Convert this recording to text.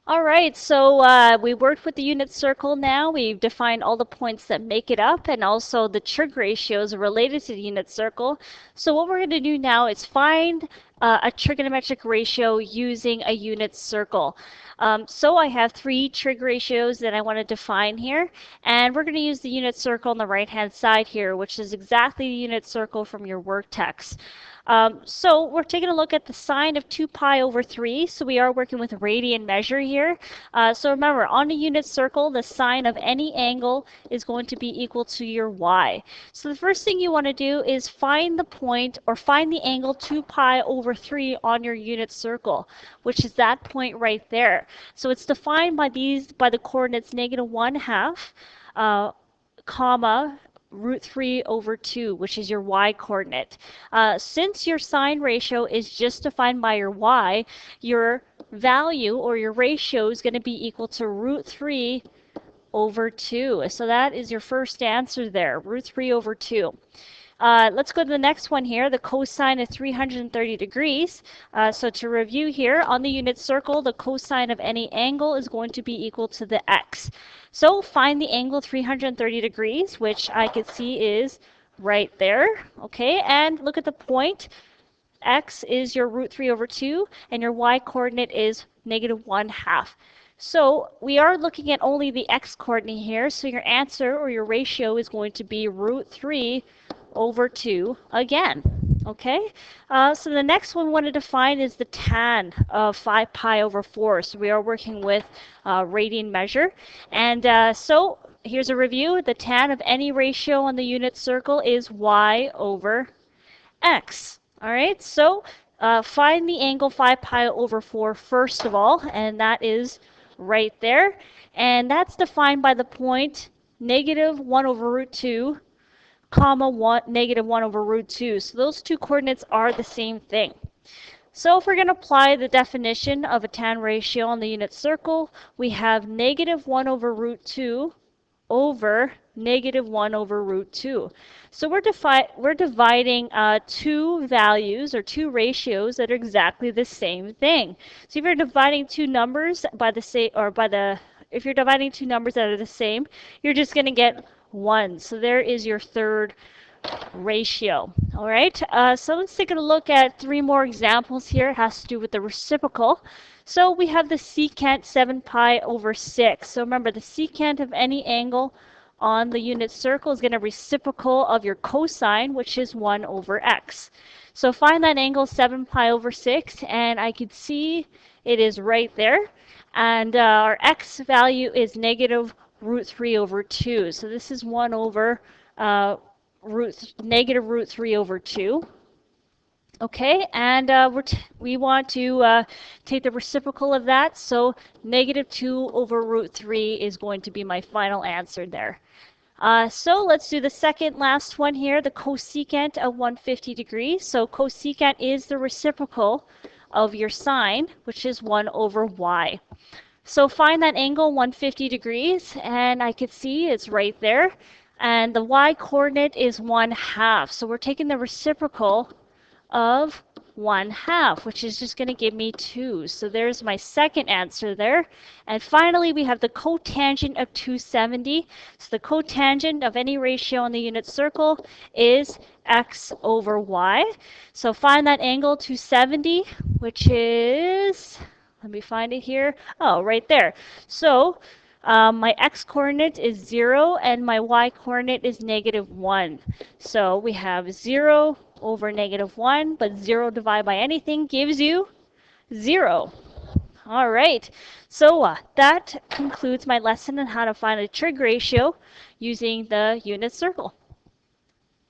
All right, so we worked with the unit circle now. We've defined all the points that make it up and also the trig ratios related to the unit circle. So what we're going to do now is find a trigonometric ratio using a unit circle. So I have three trig ratios that I want to define here, and we're going to use the unit circle on the right-hand side here, which is exactly the unit circle from your work text. So we're taking a look at the sine of 2 pi over 3. So we are working with radian measure here. So remember, on a unit circle, the sine of any angle is going to be equal to your y. So the first thing you want to do is find the point or find the angle 2 pi over 3 on your unit circle, which is that point right there. So it's defined by the coordinates negative 1/2, comma, root 3 over 2, which is your y coordinate. Since your sine ratio is just defined by your y, your value or your ratio is going to be equal to root 3 over 2. So that is your first answer there, root 3 over 2. Let's go to the next one here, the cosine of 330 degrees. So to review here, on the unit circle, the cosine of any angle is going to be equal to the x. So find the angle 330 degrees, which I can see is right there. Okay, and look at the point. X is your root 3 over 2, and your y coordinate is negative 1/2. So we are looking at only the x coordinate here, so your answer or your ratio is going to be root 3 over 2 again. Okay, so the next one we wanted to find is the tan of 5 pi over 4. So we are working with radian measure. And so here's a review. The tan of any ratio on the unit circle is y over x. All right, so find the angle 5 pi over 4 first of all, and that is right there. And that's defined by the point negative 1 over root 2 comma 1, negative 1 over root 2. So those two coordinates are the same thing. So if we're going to apply the definition of a tan ratio on the unit circle, we have negative 1 over root 2 over negative 1 over root 2. So we're dividing two values or two ratios that are exactly the same thing. So if you're dividing two numbers by the same if you're dividing two numbers that are the same, you're just going to get 1. So there is your third ratio. All right, so let's take a look at three more examples here. It has to do with the reciprocal. So we have the secant 7 pi over 6. So remember, the secant of any angle on the unit circle is going to reciprocal of your cosine, which is 1 over x. So find that angle 7 pi over 6, and I can see it is right there. And our x value is negative root 3 over 2. So this is 1 over negative root 3 over 2. Okay, and we want to take the reciprocal of that, so negative 2 over root 3 is going to be my final answer there. So let's do the second last one here, the cosecant of 150 degrees. So cosecant is the reciprocal of your sine, which is 1 over y. So find that angle 150 degrees, and I could see it's right there. And the y coordinate is 1/2. So we're taking the reciprocal of 1/2, which is just going to give me 2. So there's my second answer there. And finally, we have the cotangent of 270. So the cotangent of any ratio on the unit circle is x over y. So find that angle 270, which is, let me find it here. Oh, right there. So my x coordinate is 0 and my y coordinate is negative 1. So we have 0 over negative 1, but 0 divided by anything gives you 0. All right, so that concludes my lesson on how to find a trig ratio using the unit circle.